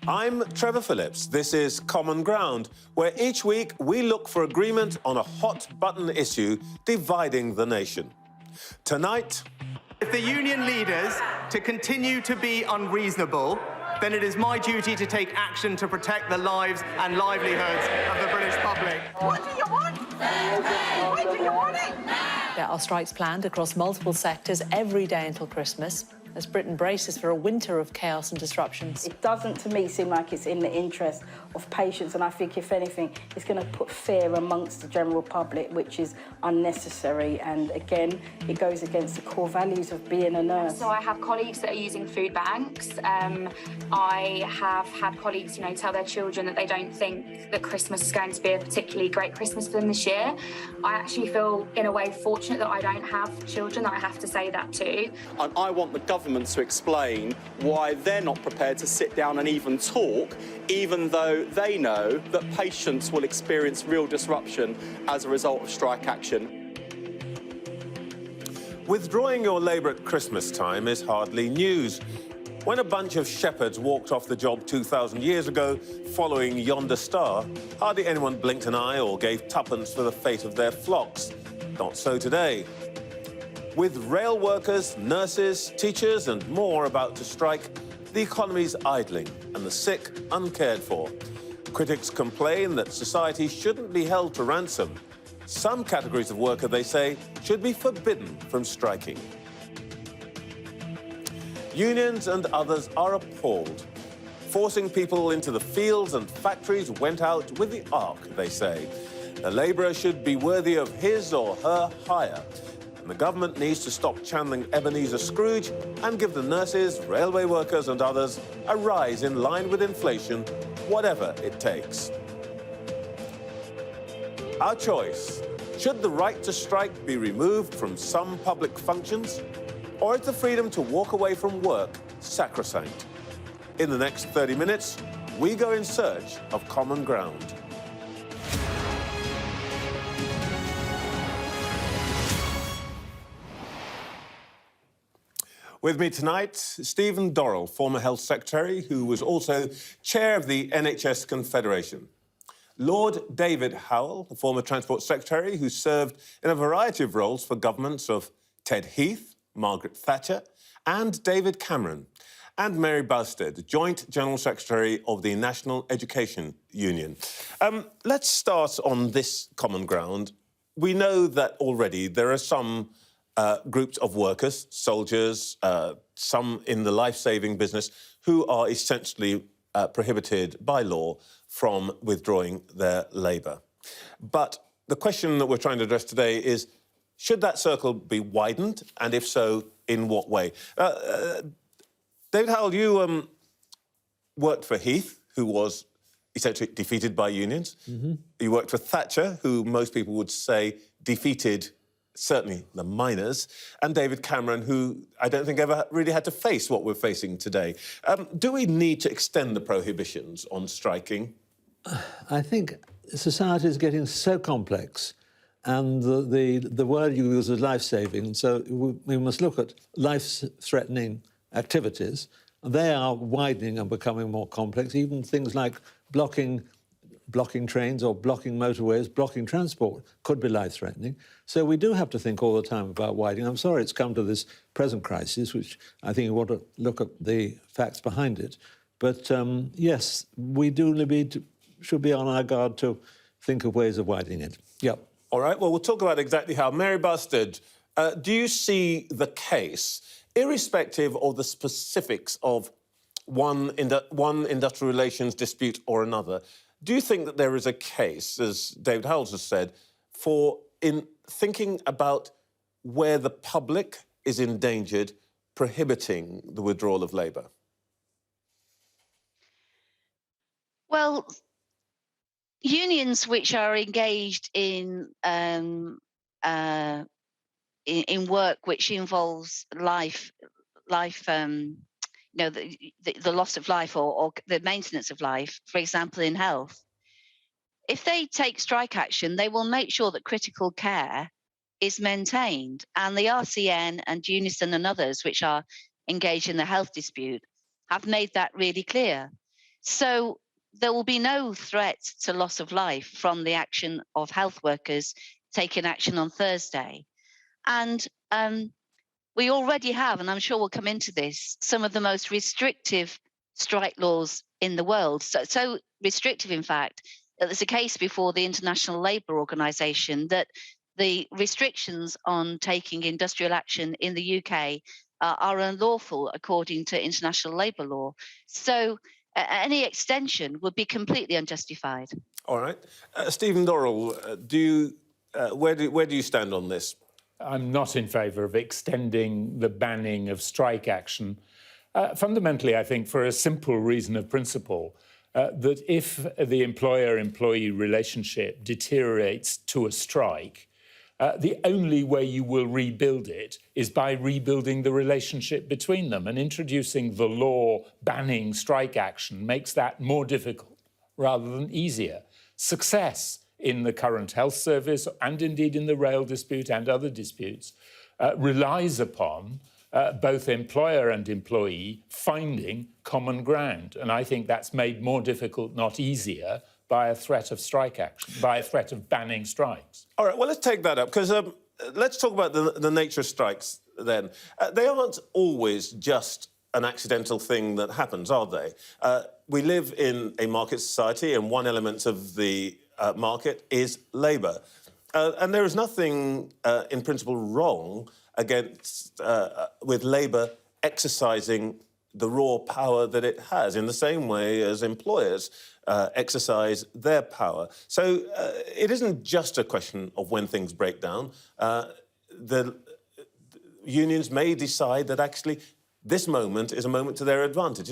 I'm Trevor Phillips. This is Common Ground, where each week we look for agreement on a hot-button issue dividing the nation. Tonight... If the union leaders to continue to be unreasonable, then it is my duty to take action to protect the lives and livelihoods of the British public. What do you want? Why do you want it? There are strikes planned across multiple sectors every day until Christmas, as Britain braces for a winter of chaos and disruptions. It doesn't, to me, seem like it's in the interest of patients, and I think, if anything, it's going to put fear amongst the general public, which is unnecessary, and, again, it goes against the core values of being a nurse. So I have colleagues that are using food banks. I have had colleagues, tell their children that they don't think that Christmas is going to be a particularly great Christmas for them this year. I actually feel, in a way, fortunate that I don't have children that I have to say that to. And I want the government to explain why they're not prepared to sit down and even talk, even though they know that patients will experience real disruption as a result of strike action. Withdrawing your labour at Christmas time is hardly news. When a bunch of shepherds walked off the job 2,000 years ago following yonder star, hardly anyone blinked an eye or gave tuppence for the fate of their flocks. Not so today. With rail workers, nurses, teachers and more about to strike, the economy's idling and the sick uncared for. Critics complain that society shouldn't be held to ransom. Some categories of worker, they say, should be forbidden from striking. Unions and others are appalled. Forcing people into the fields and factories went out with the ark, they say. A labourer should be worthy of his or her hire. And the government needs to stop channeling Ebenezer Scrooge and give the nurses, railway workers and others a rise in line with inflation, whatever it takes. Our choice. Should the right to strike be removed from some public functions? Or is the freedom to walk away from work sacrosanct? In the next 30 minutes, we go in search of common ground. With me tonight, Stephen Dorrell, former Health Secretary, who was also chair of the NHS Confederation. Lord David Howell, a former Transport Secretary who served in a variety of roles for governments of Ted Heath, Margaret Thatcher and David Cameron. And Mary Bousted, Joint General Secretary of the National Education Union. Let's start on this common ground. We know that already there are some groups of workers, soldiers, some in the life-saving business, who are essentially prohibited by law from withdrawing their labour. But the question that we're trying to address today is, should that circle be widened, and if so, in what way? David Howell, you worked for Heath, who was essentially defeated by unions. Mm-hmm. You worked for Thatcher, who most people would say defeated certainly the miners, and David Cameron, who I don't think ever really had to face what we're facing today. Do we need to extend the prohibitions on striking? I think society is getting so complex, and the word you use is life-saving, so we must look at life-threatening activities. They are widening and becoming more complex, even things like blocking trains or blocking motorways, blocking transport could be life-threatening. So we do have to think all the time about widening. I'm sorry it's come to this present crisis, which I think you want to look at the facts behind it. But yes, we should be on our guard to think of ways of widening it. Yep. All right, well, we'll talk about exactly how. Mary Bousted, do you see the case, irrespective of the specifics of one industrial relations dispute or another, do you think that there is a case, as David Howell has said, for in thinking about where the public is endangered, prohibiting the withdrawal of labour? Well, unions which are engaged in work which involves life, the loss of life or the maintenance of life, for example, in health, if they take strike action, they will make sure that critical care is maintained. And the RCN and Unison and others which are engaged in the health dispute have made that really clear. So there will be no threat to loss of life from the action of health workers taking action on Thursday. And we already have, and I'm sure we'll come into this, some of the most restrictive strike laws in the world. So restrictive, in fact, that there's a case before the International Labour Organization that the restrictions on taking industrial action in the UK are unlawful according to international labour law. So any extension would be completely unjustified. All right. Stephen Dorrell, where do you stand on this? I'm not in favour of extending the banning of strike action. Fundamentally, I think for a simple reason of principle, that if the employer-employee relationship deteriorates to a strike, the only way you will rebuild it is by rebuilding the relationship between them. And introducing the law banning strike action makes that more difficult rather than easier. Success in the current health service and indeed in the rail dispute and other disputes relies upon both employer and employee finding common ground. And I think that's made more difficult, not easier, by a threat of strike action, by a threat of banning strikes. All right, well, let's take that up, because let's talk about the nature of strikes then. They aren't always just an accidental thing that happens, are they? We live in a market society, and one element of the market is labour. And there is nothing in principle wrong against with labour exercising the raw power that it has in the same way as employers exercise their power. So it isn't just a question of when things break down. The unions may decide that actually this moment is a moment to their advantage,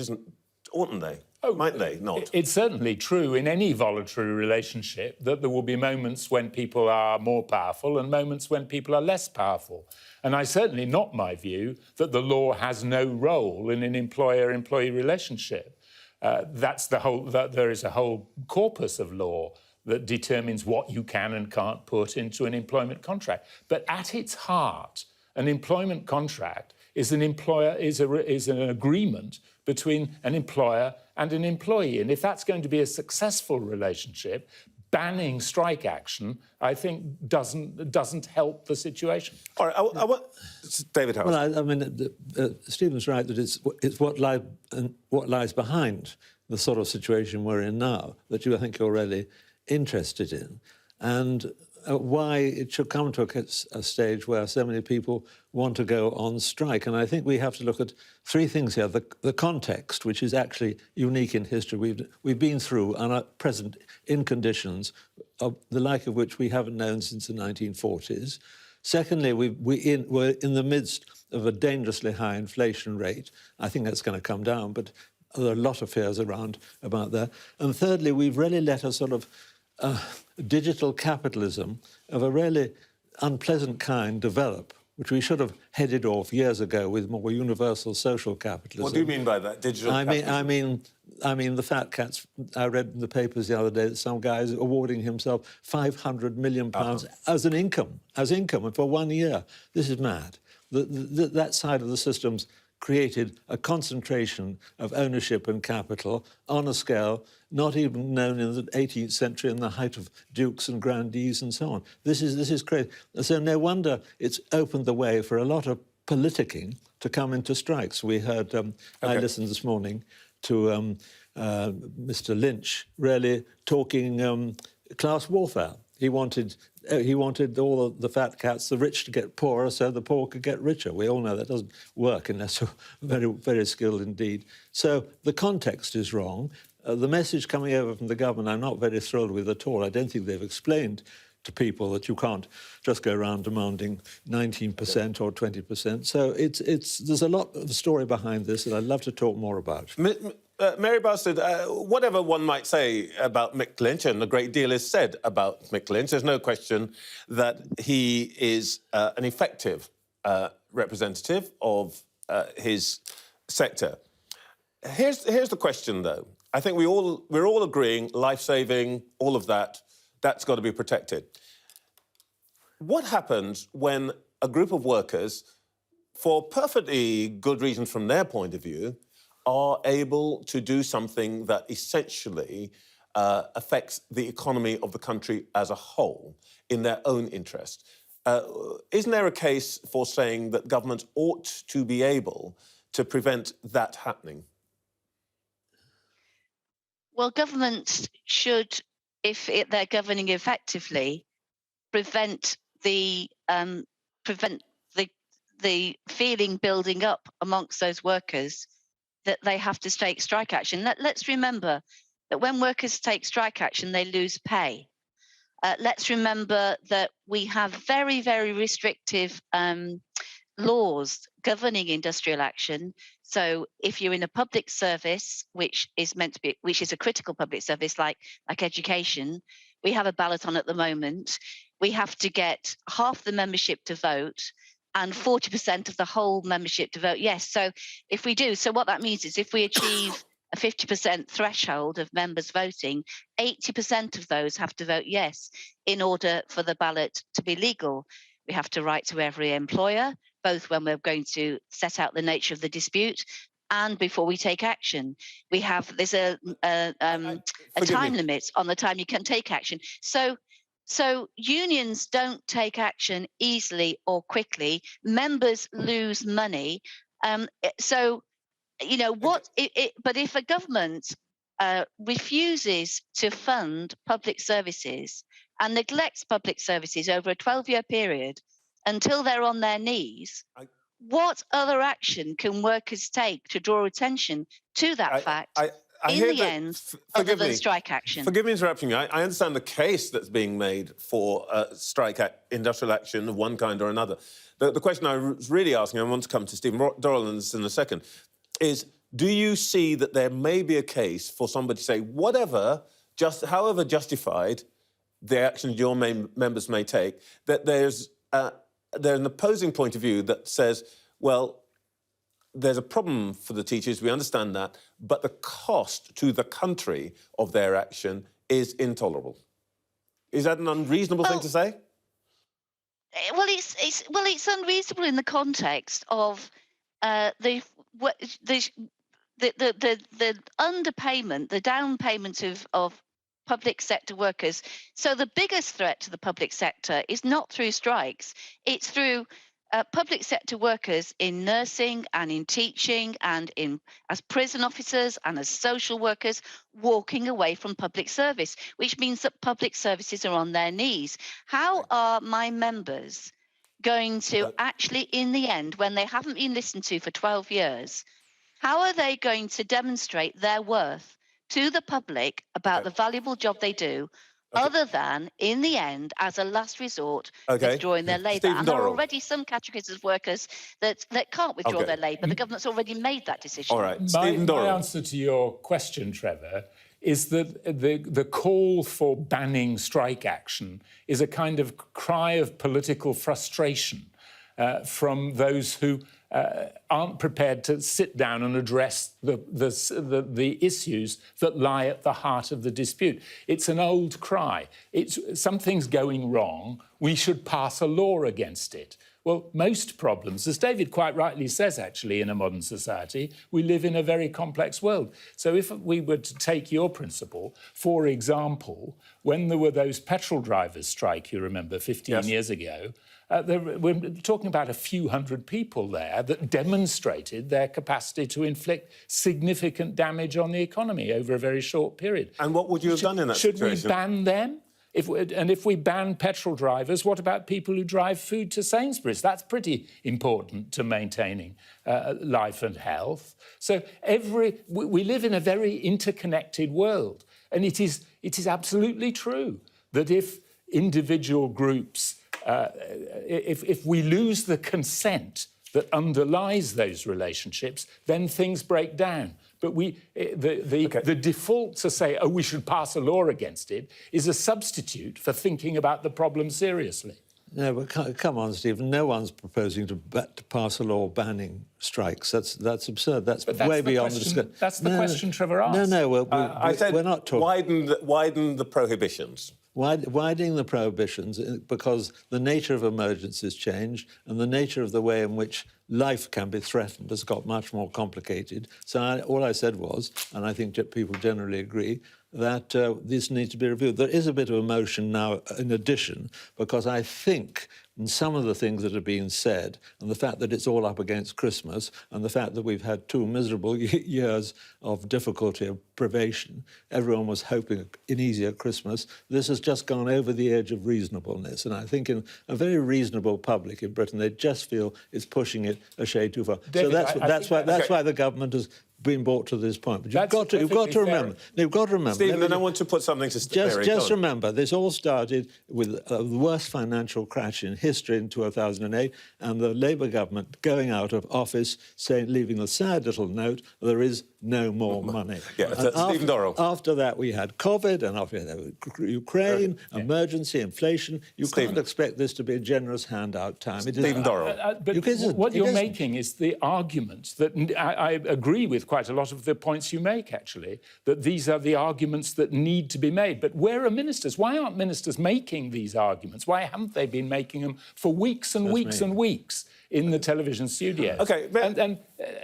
oughtn't they? Oh, might they not? It's certainly true in any voluntary relationship that there will be moments when people are more powerful and moments when people are less powerful. And I certainly not my view that the law has no role in an employer-employee relationship. There is a whole corpus of law that determines what you can and can't put into an employment contract. But at its heart, an employment contract is an agreement between an employer and an employee. And if that's going to be a successful relationship, banning strike action, I think, doesn't help the situation. All right, I want David Howell. Well, I mean, Stephen's right that it's what lies behind the sort of situation we're in now that I think you're really interested in, and why it should come to a stage where so many people want to go on strike. And I think we have to look at three things here. The context, which is actually unique in history. We've been through and are present in conditions of the like of which we haven't known since the 1940s. Secondly, we're in the midst of a dangerously high inflation rate. I think that's going to come down, but there are a lot of fears around about that. And thirdly, we've really let a sort of digital capitalism of a really unpleasant kind develop, which we should have headed off years ago with more universal social capitalism. What do you mean by that, digital capitalism? I mean the fat cats. I read in the papers the other day that some guy is awarding himself £500 million as income for 1 year. This is mad. That side of the system's created a concentration of ownership and capital on a scale not even known in the 18th century in the height of dukes and grandees and so on. This is crazy. So no wonder it's opened the way for a lot of politicking to come into strikes. We heard, I listened this morning to Mr. Lynch really talking class warfare. He wanted all of the fat cats, the rich, to get poorer so the poor could get richer. We all know that doesn't work unless you're very, very skilled indeed. So the context is wrong. The message coming over from the government, I'm not very thrilled with at all. I don't think they've explained to people that you can't just go around demanding 19% or 20%. So there's a lot of story behind this that I'd love to talk more about. Mary Bousted, whatever one might say about Mick Lynch, and a great deal is said about Mick Lynch, there's no question that he is an effective representative of his sector. Here's the question, though. I think we're all agreeing, life-saving, all of that's got to be protected. What happens when a group of workers, for perfectly good reasons from their point of view, are able to do something that essentially affects the economy of the country as a whole in their own interest. Isn't there a case for saying that government ought to be able to prevent that happening? Well, governments should, if they're governing effectively, prevent the feeling building up amongst those workers that they have to take strike action. Let's remember that when workers take strike action, they lose pay. Let's remember that we have very, very restrictive laws governing industrial action. So if you're in a public service, which is a critical public service like education, we have a ballot on at the moment. We have to get half the membership to vote and 40% of the whole membership to vote yes. So if we do, so what that means is if we achieve a 50% threshold of members voting, 80% of those have to vote yes in order for the ballot to be legal. We have to write to every employer, both when we're going to set out the nature of the dispute and before we take action. There's a time limit on the time you can take action. So unions don't take action easily or quickly. Members lose money. But if a government refuses to fund public services and neglects public services over a 12-year period until they're on their knees, what other action can workers take to draw attention to that fact other than strike action? Forgive me interrupting you. I understand the case that's being made for industrial action of one kind or another. The question I was really asking, I want to come to Stephen Dorrell in a second, is do you see that there may be a case for somebody to say, however justified the actions your members may take, that there's an opposing point of view that says, well, there's a problem for the teachers, we understand that, but the cost to the country of their action is intolerable. Is that an unreasonable thing to say? Well, it's unreasonable in the context of the underpayment, the down payment of public sector workers. So the biggest threat to the public sector is not through strikes, it's through public sector workers in nursing and in teaching and as prison officers and as social workers walking away from public service, which means that public services are on their knees. How are my members going to actually, in the end, when they haven't been listened to for 12 years, how are they going to demonstrate their worth to the public about the valuable job they do, other than, in the end, as a last resort, withdrawing their labour? And there are already some categories of workers that can't withdraw their labour. The government's already made that decision. All right, Stephen Dorrell. My answer to your question, Trevor, is that the call for banning strike action is a kind of cry of political frustration from those who aren't prepared to sit down and address the issues that lie at the heart of the dispute. It's an old cry. Something's going wrong. We should pass a law against it. Well, most problems, as David quite rightly says, actually, in a modern society, we live in a very complex world. So if we were to take your principle, for example, when there were those petrol drivers' strike, you remember, 15 years ago, we're talking about a few hundred people there that demonstrated their capacity to inflict significant damage on the economy over a very short period. And what would you have done in that situation? Should we ban them? If we ban petrol drivers, what about people who drive food to Sainsbury's? That's pretty important to maintaining life and health. So we live in a very interconnected world. And it is absolutely true that if individual groups, if we lose the consent that underlies those relationships, then things break down. But the default to say, oh, we should pass a law against it is a substitute for thinking about the problem seriously. No, but come on, Stephen. No one's proposing to pass a law banning strikes. That's absurd. That's way beyond the discussion. That's the question Trevor asked. No, we're not talking. Widen the prohibitions. Widening the prohibitions because the nature of emergencies changed and the nature of the way in which life can be threatened has got much more complicated. So all I said was, and I think people generally agree, that this needs to be reviewed. There is a bit of emotion now in addition, because I think in some of the things that are being said, and the fact that it's all up against Christmas, and the fact that we've had 2 miserable years of difficulty, of privation, everyone was hoping an easier Christmas, this has just gone over the edge of reasonableness. And I think in a very reasonable public in Britain, they just feel it's pushing it a shade too far. David, so that's why the government has been brought to this point. But you've got to remember. You've got to remember. Stephen, and I want to put something to just remember, this all started with the worst financial crash in history in 2008, and the Labour government going out of office, leaving a sad little note: there is no more money. Yeah, Stephen Dorrell. After that, we had COVID, and after that, Ukraine, emergency, inflation. You can't expect this to be a generous handout time. Stephen Dorrell. But what you're making is the argument that I agree with quite a lot of the points you make, actually, that these are the arguments that need to be made. But where are ministers? Why aren't ministers making these arguments? Why haven't they been making them for weeks and weeks and weeks in the television studios? OK,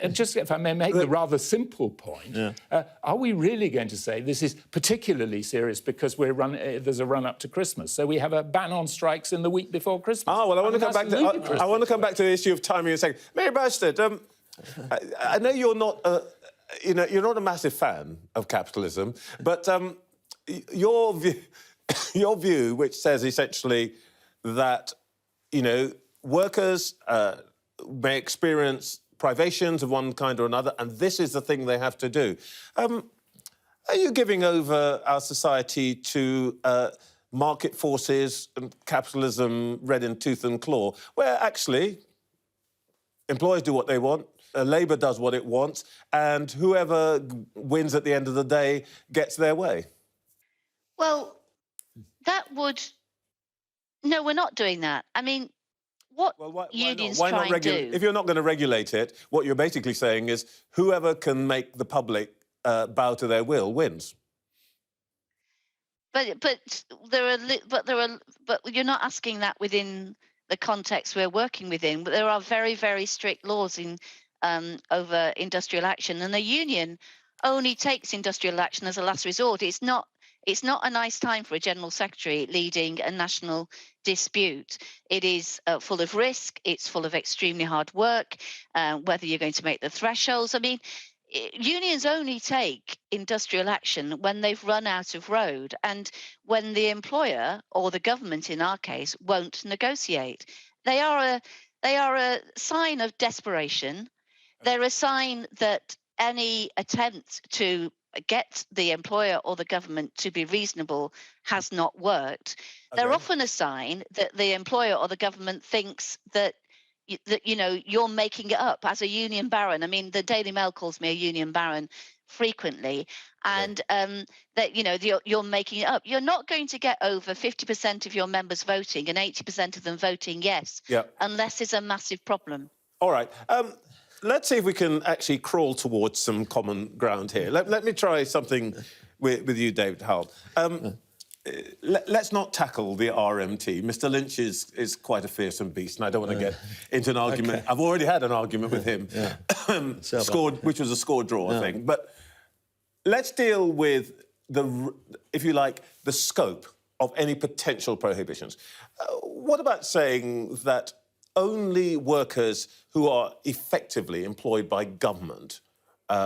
and just, if I may make the rather simple point, are we really going to say this is particularly serious because there's a run-up to Christmas, so we have a ban on strikes in the week before Christmas? Oh, well, I want to come back to the issue of timing in a second. Mary Bousted, I know you're not you're not a massive fan of capitalism, but your view, which says essentially that workers may experience privations of one kind or another, and this is the thing they have to do. Are you giving over our society to market forces and capitalism red in tooth and claw, where actually employers do what they want, Labour does what it wants, and whoever wins at the end of the day gets their way? Well, no, we're not doing that. I mean, what unions try and do... If you're not going to regulate it, what you're basically saying is whoever can make the public bow to their will wins. But you're not asking that within the context we're working within. But there are very, very strict laws over industrial action, and the union only takes industrial action as a last resort. It's not a nice time for a general secretary leading a national dispute. It is full of risk. It's full of extremely hard work, whether you're going to make the thresholds. I mean, unions only take industrial action when they've run out of road and when the employer, or the government in our case, won't negotiate. They are a sign of desperation. They're a sign that any attempt to get the employer or the government to be reasonable has not worked. Okay. They're often a sign that the employer or the government thinks that you're making it up as a union baron. I mean, the Daily Mail calls me a union baron frequently, and that you're making it up. You're not going to get over 50% of your members voting and 80% of them voting yes, unless there's a massive problem. All right. Let's see if we can actually crawl towards some common ground here. Let me try something with you, David Howell. Let's not tackle the RMT. Mr. Lynch is quite a fearsome beast, and I don't want to get into an argument. Okay. I've already had an argument with him, which was a score draw, I think. But let's deal with if you like, the scope of any potential prohibitions. What about saying that only workers who are effectively employed by government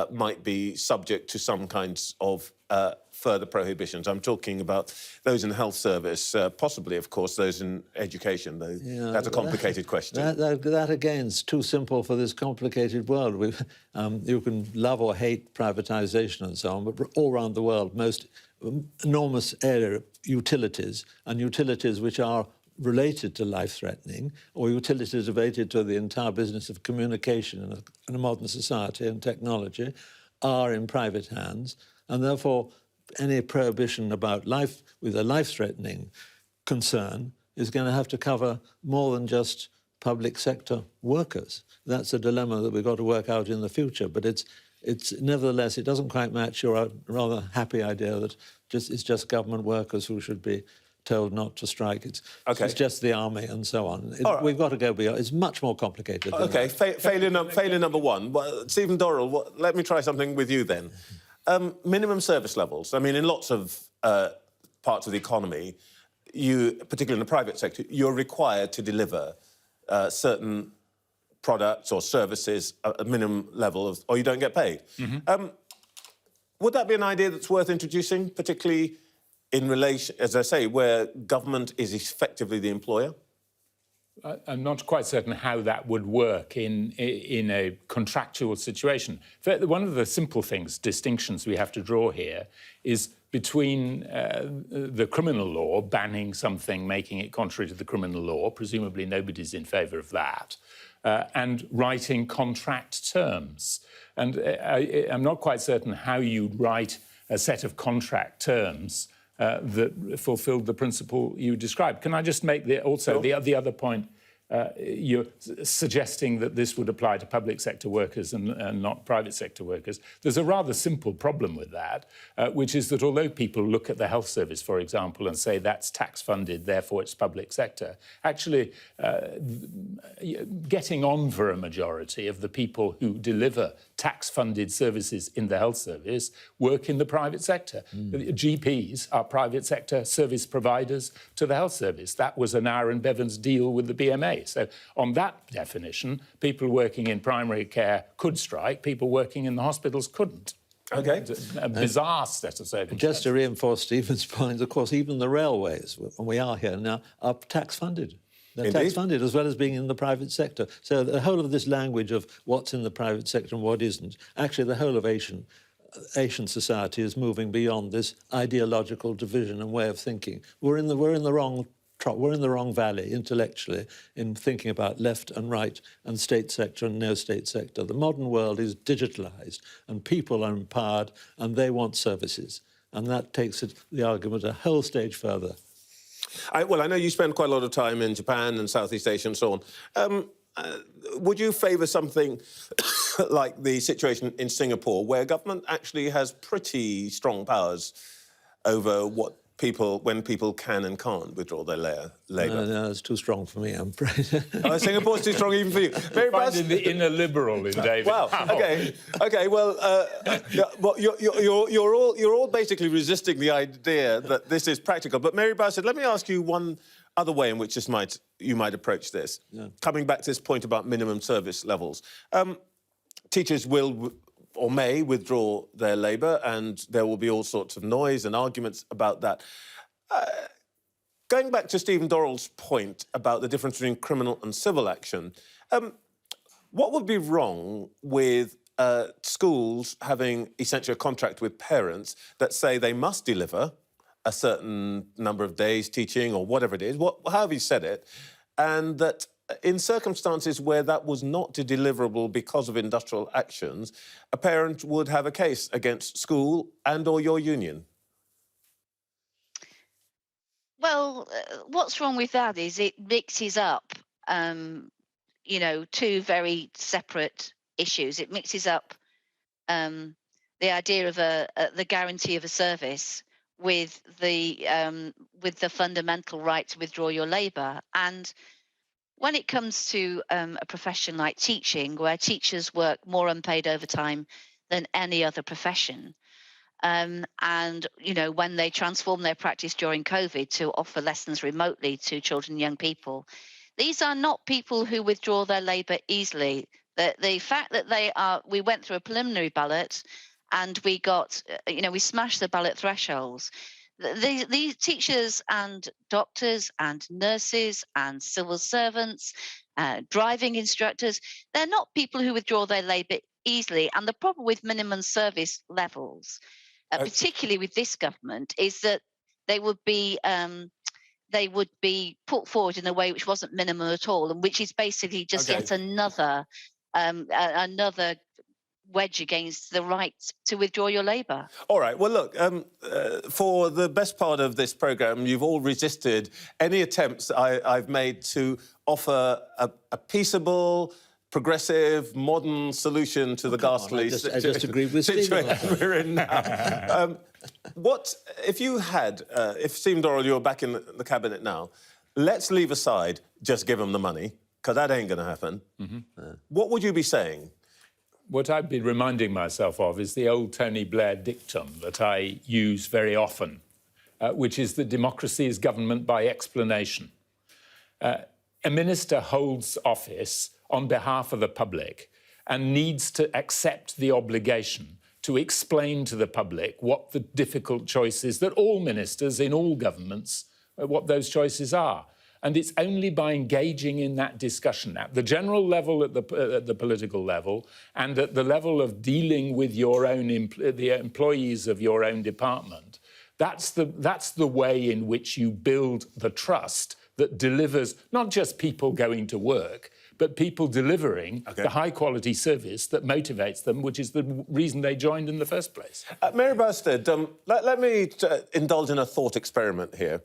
might be subject to some kinds of further prohibitions? I'm talking about those in the health service, possibly, of course, those in education, though that's a complicated question. That, again, is too simple for this complicated world. You can love or hate privatisation and so on, but all around the world, most enormous area utilities, and utilities which are related to life-threatening, or utilities related to the entire business of communication in a modern society and technology, are in private hands, and therefore any prohibition about life with a life-threatening concern is going to have to cover more than just public sector workers. That's a dilemma that we've got to work out in the future, but it's nevertheless, it doesn't quite match your rather happy idea that it's just government workers who should be told not to strike. It's just the army and so on. We've got to go beyond. It's much more complicated than that. Failure number one. Well, Stephen Dorrell, let me try something with you then. Minimum service levels. I mean, in lots of parts of the economy, particularly in the private sector, you're required to deliver certain products or services at a minimum level, or you don't get paid. Would that be an idea that's worth introducing, particularly in relation, as I say, where government is effectively the employer? I'm not quite certain how that would work in a contractual situation. One of the simple distinctions we have to draw here is between the criminal law, banning something, making it contrary to the criminal law, presumably nobody's in favour of that, and writing contract terms. And I'm not quite certain how you'd write a set of contract terms that fulfilled the principle you described. Can I just make the other point? You're suggesting that this would apply to public sector workers and not private sector workers. There's a rather simple problem with that, which is that although people look at the health service, for example, and say that's tax funded, therefore it's public sector, actually getting on for a majority of the people who deliver tax-funded services in the health service work in the private sector. GPs are private sector service providers to the health service. That was an Aaron Bevan's deal with the BMA. So on that definition, people working in primary care could strike, people working in the hospitals couldn't. OK. It's a bizarre set of circumstances. Just to reinforce Stephen's point, of course, even the railways, and we are here now, are tax-funded. They're tax-funded as well as being in the private sector. So the whole of this language of what's in the private sector and what isn't, actually the whole of Asian society is moving beyond this ideological division and way of thinking. We're in the wrong valley intellectually in thinking about left and right and state sector and no state sector. The modern world is digitalised and people are empowered and they want services. And that takes the argument a whole stage further. Well, I know you spend quite a lot of time in Japan and Southeast Asia and so on. Would you favour something like the situation in Singapore, where government actually has pretty strong powers over when people can and can't withdraw their labour? No, it's too strong for me, I'm afraid. Singapore's too strong even for you. Mary Finding the inner liberal in David. Wow. OK. Well, you're all basically resisting the idea that this is practical. But Mary Bousted, let me ask you one other way in which you might approach this. Yeah. Coming back to this point about minimum service levels, teachers will or may withdraw their labour, and there will be all sorts of noise and arguments about that. Going back to Stephen Dorrell's point about the difference between criminal and civil action, what would be wrong with schools having essentially a contract with parents that say they must deliver a certain number of days teaching or whatever it is, however you said it, and that in circumstances where that was not deliverable because of industrial actions, a parent would have a case against school and or your union? Well, what's wrong with that is it mixes up, two very separate issues. It mixes up the idea of the guarantee of a service with the fundamental right to withdraw your labour. And when it comes to a profession like teaching, where teachers work more unpaid overtime than any other profession, and when they transform their practice during COVID to offer lessons remotely to children and young people, these are not people who withdraw their labour easily. The fact that we went through a preliminary ballot and we got, we smashed the ballot thresholds. These teachers and doctors and nurses and civil servants, driving instructors, they're not people who withdraw their labour easily. And the problem with minimum service levels, particularly with this government, is that they would be put forward in a way which wasn't minimum at all, and which is basically just yet another wedge against the right to withdraw your labour. All right. Well, look, for the best part of this programme, you've all resisted any attempts I've made to offer a peaceable, progressive, modern solution to the ghastly I just agree with Stephen. situation we're in now. What if you had, if Stephen Dorrell, you're back in the cabinet now, let's leave aside just give them the money, because that ain't going to happen. What would you be saying? What I'd be reminding myself of is the old Tony Blair dictum that I use very often, which is that democracy is government by explanation. A minister holds office on behalf of the public and needs to accept the obligation to explain to the public what the difficult choices that all ministers in all governments, what those choices are. And it's only by engaging in that discussion at the general level, at the political level, and at the level of dealing with your own the employees of your own department. That's the way in which you build the trust that delivers not just people going to work, but people delivering the high-quality service that motivates them, which is the reason they joined in the first place. Mary Bousted, let me indulge in a thought experiment here.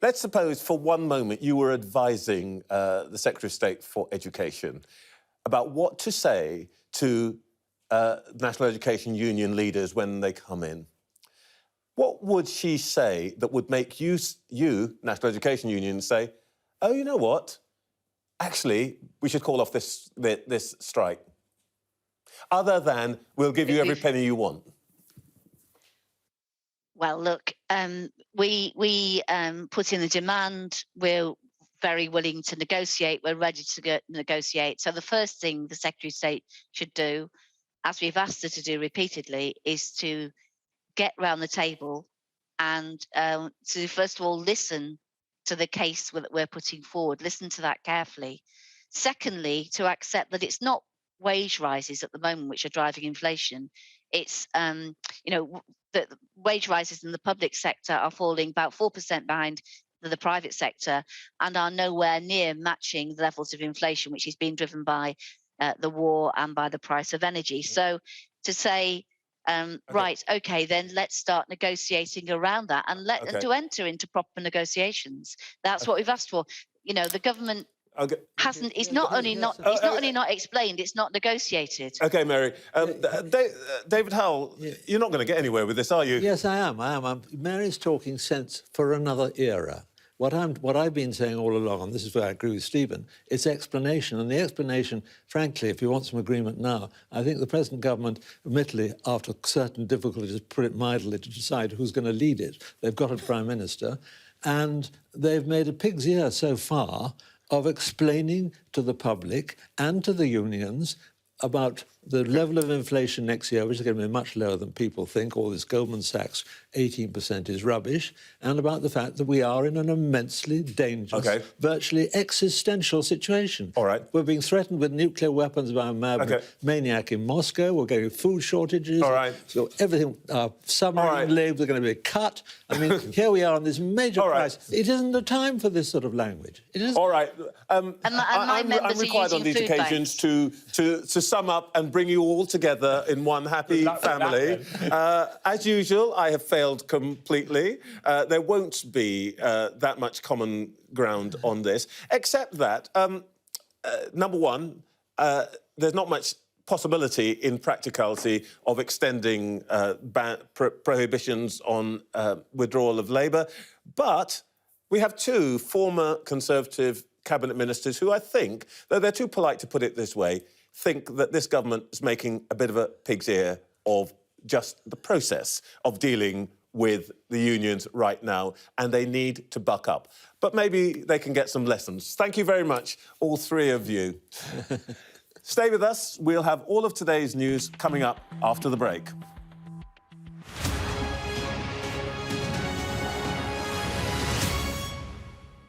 Let's suppose for one moment you were advising the Secretary of State for Education about what to say to National Education Union leaders when they come in. What would she say that would make you, National Education Union, say, oh, you know what? Actually, we should call off this strike. Other than, we'll give you every penny you want. Well, look, we put in the demand. We're very willing to negotiate. We're ready to negotiate. So the first thing the Secretary of State should do, as we've asked her to do repeatedly, is to get round the table and to, first of all, listen to the case that we're putting forward, listen to that carefully. Secondly, to accept that it's not wage rises at the moment which are driving inflation. It's, the wage rises in the public sector are falling about 4% behind the private sector and are nowhere near matching the levels of inflation, which is being driven by the war and by the price of energy. So to say, right, okay, then let's start negotiating around that and to enter into proper negotiations. That's what we've asked for. You know, the government hasn't. It's not only not. It's not only not explained. It's not negotiated. OK, Mary. David Howell, you're not going to get anywhere with this, are you? Yes, I am. Mary's talking sense for another era. What I've been saying all along, and this is where I agree with Stephen, it's explanation. And the explanation, frankly, if you want some agreement now, I think the present government, admittedly, after certain difficulties, to put it mildly, to decide who's going to lead it. They've got a Prime Minister, and they've made a pig's ear so far of explaining to the public and to the unions about the level of inflation next year, which is going to be much lower than people think. All this Goldman Sachs 18% is rubbish, and about the fact that we are in an immensely dangerous, virtually existential situation. All right. We're being threatened with nuclear weapons by a mad maniac in Moscow. We're getting food shortages. All right. So everything, submarine legs are going to be cut. I mean, here we are on this major crisis. It isn't the time for this sort of language. It isn't. All right. And my members I'm required are on these using food occasions to sum up and bring you all together in one happy family. As usual, I have failed completely. There won't be that much common ground on this, except that, number one, there's not much possibility in practicality of extending prohibitions on withdrawal of labour. But we have two former Conservative cabinet ministers who I think, though they're too polite to put it this way, think that this government is making a bit of a pig's ear of just the process of dealing with the unions right now, and they need to buck up. But maybe they can get some lessons. Thank you very much, all three of you. Stay with us. We'll have all of today's news coming up after the break.